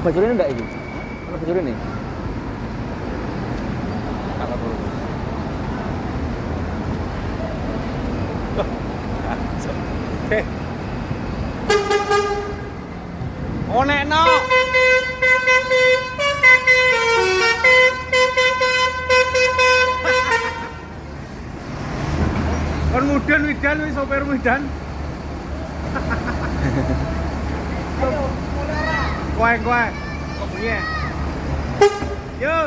bajurnya enggak ini? Ono bajurnya nih. Apa bro? Heh. Onekno. Kon mudan widan wis sopir mudan. Quay quay. Kok bunyi? Yo.